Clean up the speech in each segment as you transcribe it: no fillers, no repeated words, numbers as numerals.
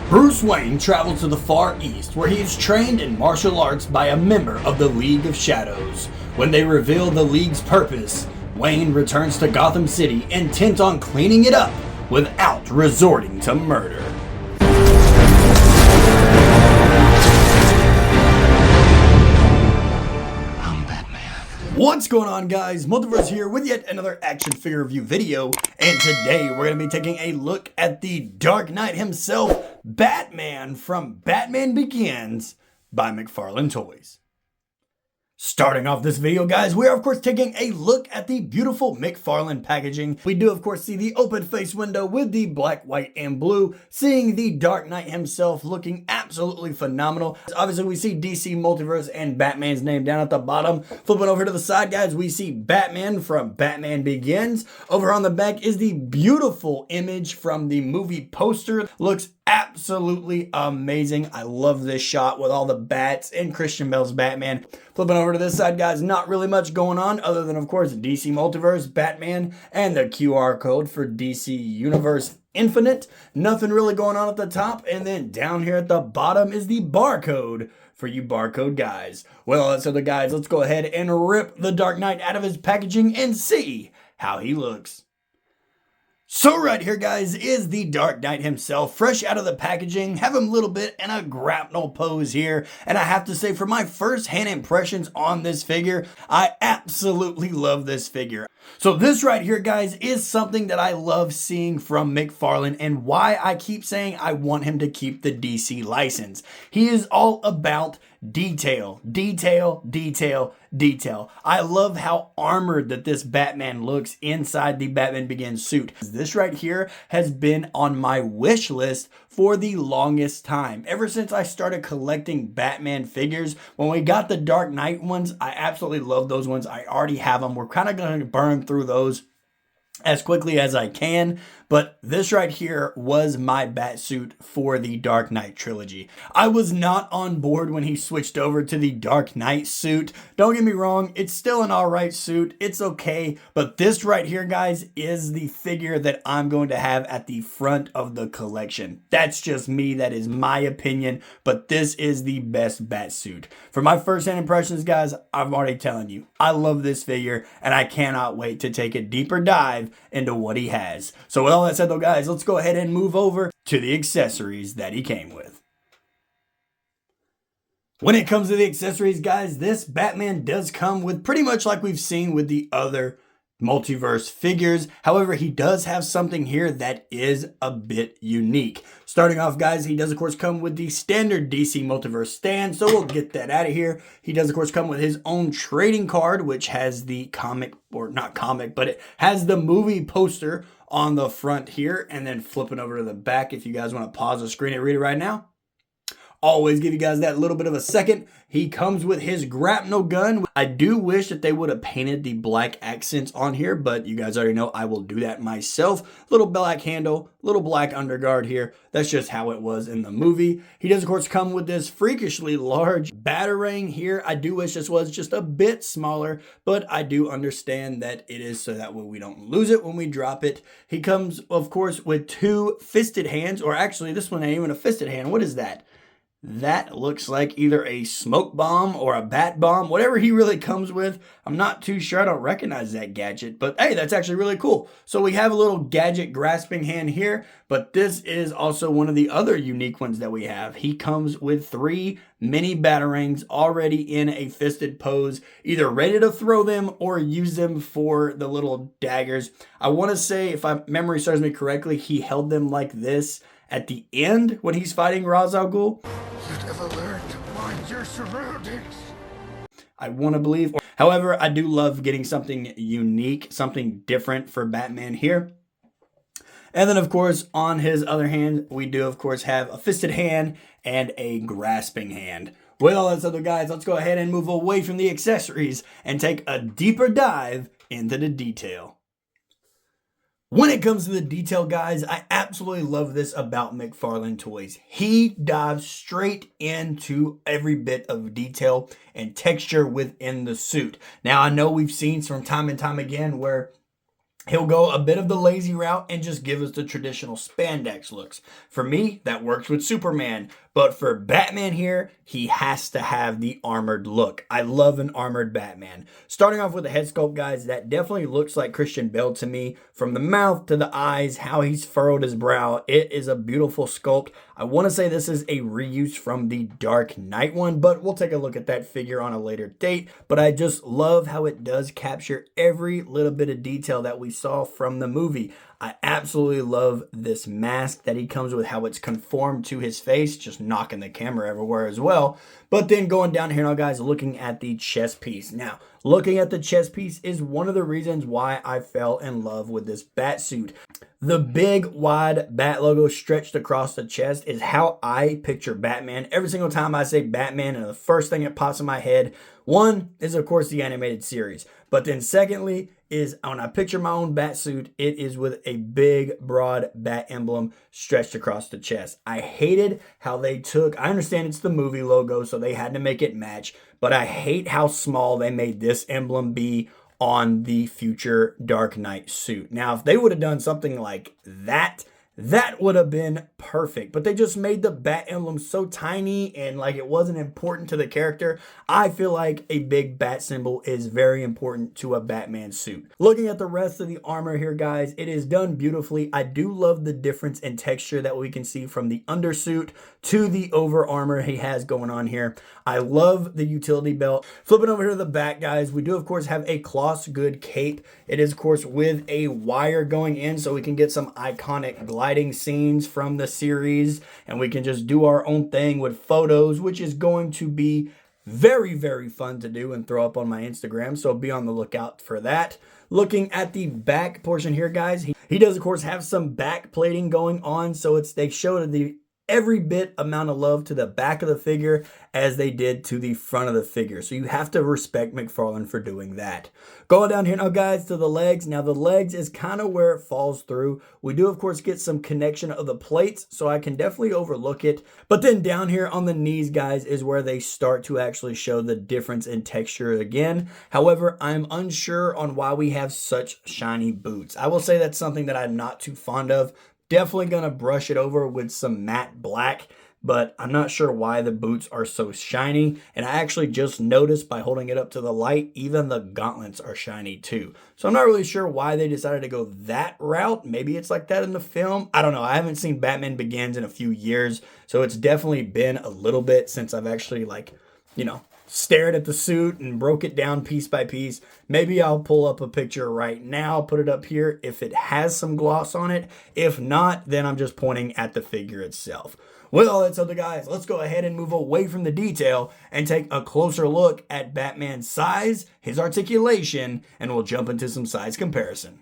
Bruce Wayne travels to the Far East, where he is trained in martial arts by a member of the League of Shadows. When they reveal the League's purpose, Wayne returns to Gotham City intent on cleaning it up without resorting to murder. What's going on, guys? Multiverse here with yet another action figure review video, and today we're going to be taking a look at the Dark Knight himself, Batman from Batman Begins by McFarlane Toys. Starting off this video, guys, we are of course taking a look at the beautiful McFarlane packaging. We do of course see the open face window with the black, white, and blue, seeing the Dark Knight himself looking absolutely phenomenal. Obviously we see DC Multiverse and Batman's name down at the bottom. Flipping over to the side, guys, we see Batman from Batman Begins. Over on the back is the beautiful image from the movie poster. Looks absolutely amazing. I love this shot with all the bats and Christian Bale's Batman. Flipping over to this side, guys, not really much going on other than, of course, DC Multiverse, Batman, and the QR code for DC Universe Infinite. Nothing really going on at the top. And then down here at the bottom is the barcode for you barcode guys. Well, so the guys, let's go ahead and rip the Dark Knight out of his packaging and see how he looks. So right here, guys, is the Dark Knight himself, fresh out of the packaging. Have him a little bit in a grapnel pose here. And I have to say, for my first-hand impressions on this figure, I absolutely love this figure. So this right here, guys, is something that I love seeing from McFarlane and why I keep saying I want him to keep the DC license. He is all about detail, detail, detail, detail. I love how armored that this Batman looks inside the Batman Begins suit. This right here has been on my wish list for the longest time. Ever since I started collecting Batman figures, when we got the Dark Knight ones, I absolutely love those ones. I already have them. We're kind of going to burn through those as quickly as I can, but this right here was my bat suit for the Dark Knight trilogy. I was not on board when he switched over to the Dark Knight suit. Don't get me wrong, it's still an alright suit, it's okay, but this right here, guys, is the figure that I'm going to have at the front of the collection. That's just me, that is my opinion, but this is the best bat suit. For my first-hand impressions, guys, I'm already telling you, I love this figure, and I cannot wait to take a deeper dive into what he has. So with all that said though, guys, let's go ahead and move over to the accessories that he came with. When it comes to the accessories, guys, this Batman does come with pretty much like we've seen with the other multiverse figures. However, he does have something here that is a bit unique. Starting off, guys, he does of course come with the standard DC Multiverse stand, so we'll get that out of here. He does of course come with his own trading card, which has the comic, or not comic, but it has the movie poster on the front here, and then flipping over to the back if you guys want to pause the screen and read it right now. Always give you guys that little bit of a second. He comes with his grapnel gun. I do wish that they would have painted the black accents on here, but you guys already know I will do that myself. Little black handle, little black underguard here. That's just how it was in the movie. He does, of course, come with this freakishly large batarang here. I do wish this was just a bit smaller, but I do understand that it is so that way we don't lose it when we drop it. He comes, of course, with two fisted hands, or actually this one ain't even a fisted hand. What is that? That looks like either a smoke bomb or a bat bomb, whatever he really comes with. I'm not too sure. I don't recognize that gadget, but hey, that's actually really cool. So we have a little gadget grasping hand here, but this is also one of the other unique ones that we have. He comes with three mini batarangs already in a fisted pose, either ready to throw them or use them for the little daggers. I want to say, if my memory serves me correctly, he held them like this at the end when he's fighting Ra's al Ghul. You'd ever learn to mind your surroundings. I want to believe. However, I do love getting something unique, something different for Batman here. And then, of course, on his other hand, we do, of course, have a fisted hand and a grasping hand. With all that said, guys, let's go ahead and move away from the accessories and take a deeper dive into the detail. When it comes to the detail, guys, I absolutely love this about McFarlane Toys. He dives straight into every bit of detail and texture within the suit. Now, I know we've seen from time and time again where He'll go a bit of the lazy route and just give us the traditional spandex looks. For me, that works with Superman. But for Batman here, he has to have the armored look. I love an armored Batman. Starting off with the head sculpt, guys, that definitely looks like Christian Bale to me. From the mouth to the eyes, how he's furrowed his brow, it is a beautiful sculpt. I want to say this is a reuse from the Dark Knight one, but we'll take a look at that figure on a later date. But I just love how it does capture every little bit of detail that we saw from the movie. I absolutely love this mask that he comes with, how it's conformed to his face, just knocking the camera everywhere as well. But then going down here now, guys, looking at the chest piece. Now, looking at the chest piece is one of the reasons why I fell in love with this bat suit. The big, wide bat logo stretched across the chest is how I picture Batman. Every single time I say Batman, and the first thing that pops in my head, one is, of course, the animated series. But then secondly is when I picture my own bat suit, it is with a big, broad bat emblem stretched across the chest. I hated how they took, I understand it's the movie logo, so they had to make it match, but I hate how small they made this emblem be on the future Dark Knight suit. Now, if they would have done something like that would have been perfect. But they just made the bat emblem so tiny and like it wasn't important to the character. I feel like a big bat symbol is very important to a Batman suit. Looking at the rest of the armor here, guys, it is done beautifully. I do love the difference in texture that we can see from the undersuit to the over armor he has going on here. I love the utility belt. Flipping over here to the back, guys, we do of course have a cloth good cape. It is of course with a wire going in so we can get some iconic gliding scenes from the series, and we can just do our own thing with photos, which is going to be very, very fun to do and throw up on my Instagram, so be on the lookout for that. Looking at the back portion here, guys, he does of course have some back plating going on, so they showed the every bit amount of love to the back of the figure as they did to the front of the figure. So you have to respect McFarlane for doing that. Going down here now, guys, to the legs. Now the legs is kind of where it falls through. We do of course get some connection of the plates, so I can definitely overlook it. But then down here on the knees, guys, is where they start to actually show the difference in texture again. However, I'm unsure on why we have such shiny boots. I will say that's something that I'm not too fond of. Definitely going to brush it over with some matte black, but I'm not sure why the boots are so shiny. And I actually just noticed by holding it up to the light, even the gauntlets are shiny too. So I'm not really sure why they decided to go that route. Maybe it's like that in the film. I don't know. I haven't seen Batman Begins in a few years, so it's definitely been a little bit since I've actually stared at the suit and broke it down piece by piece. Maybe I'll pull up a picture right now, put it up here if it has some gloss on it. If not, then I'm just pointing at the figure itself. With all that said, guys, let's go ahead and move away from the detail and take a closer look at Batman's size, his articulation, and we'll jump into some size comparison.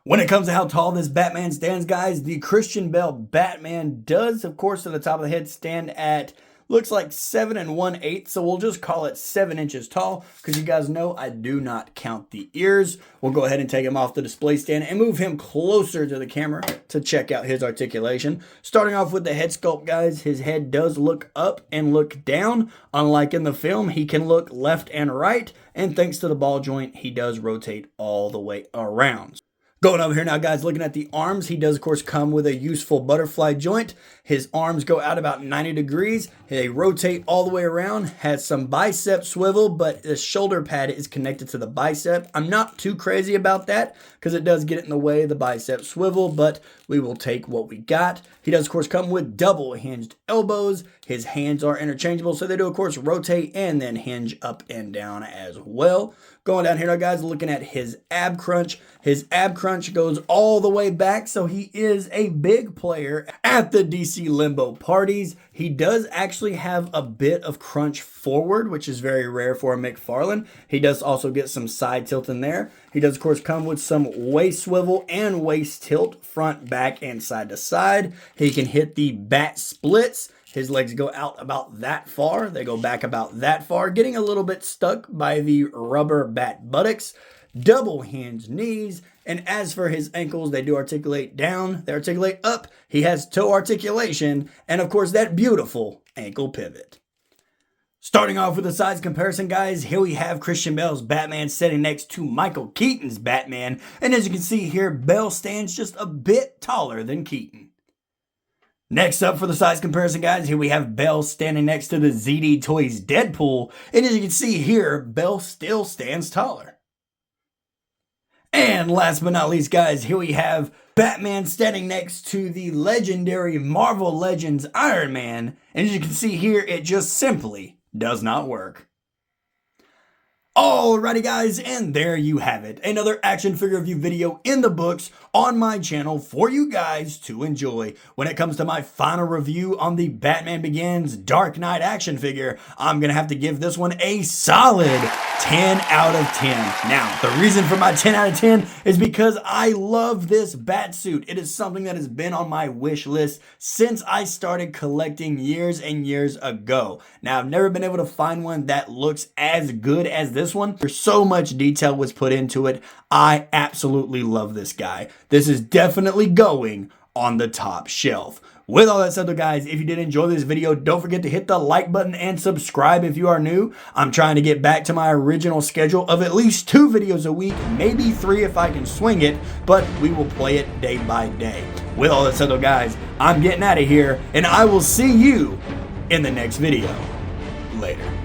When it comes to how tall this Batman stands, guys, the Christian Bale Batman does, of course, to the top of the head stand at looks like 7 1/8, so we'll just call it 7 inches tall because you guys know I do not count the ears. We'll go ahead and take him off the display stand and move him closer to the camera to check out his articulation. Starting off with the head sculpt, guys, his head does look up and look down. Unlike in the film, he can look left and right, and thanks to the ball joint, he does rotate all the way around. Going over here now, guys, looking at the arms, he does, of course, come with a useful butterfly joint. His arms go out about 90 degrees. They rotate all the way around. Has some bicep swivel, but the shoulder pad is connected to the bicep. I'm not too crazy about that because it does get in the way of the bicep swivel, but we will take what we got. He does, of course, come with double hinged elbows. His hands are interchangeable, so they do, of course, rotate and then hinge up and down as well. Going down here now, guys, looking at his ab crunch. His ab crunch goes all the way back, so he is a big player at the DC Limbo parties. He does actually have a bit of crunch forward, which is very rare for a McFarlane. He does also get some side tilt in there. He does, of course, come with some waist swivel and waist tilt, front, back, and side to side. He can hit the bat splits. His legs go out about that far. They go back about that far, getting a little bit stuck by the rubber bat buttocks. Double hinge knees. And as for his ankles, they do articulate down. They articulate up. He has toe articulation. And of course, that beautiful ankle pivot. Starting off with a size comparison, guys, here we have Christian Bale's Batman sitting next to Michael Keaton's Batman, and as you can see here, Bale stands just a bit taller than Keaton. Next up for the size comparison, guys, here we have Bale standing next to the ZD Toys Deadpool, and as you can see here, Bale still stands taller. And last but not least, guys, here we have Batman standing next to the legendary Marvel Legends Iron Man, and as you can see here, it just simply does not work. Alrighty guys, and there you have it. Another action figure review video in the books on my channel for you guys to enjoy. When it comes to my final review on the Batman Begins Dark Knight action figure, I'm going to have to give this one a solid 10 out of 10. Now, the reason for my 10 out of 10 is because I love this bat suit. It is something that has been on my wish list since I started collecting years and years ago. Now, I've never been able to find one that looks as good as this one. There's so much detail was put into it. I absolutely love this guy. This is definitely going on the top shelf. With all that said though, guys, if you did enjoy this video, don't forget to hit the like button and subscribe if you are new. I'm trying to get back to my original schedule of at least 2 videos a week, maybe 3 if I can swing it, but we will play it day by day. With all that said though, guys, I'm getting out of here, and I will see you in the next video. Later.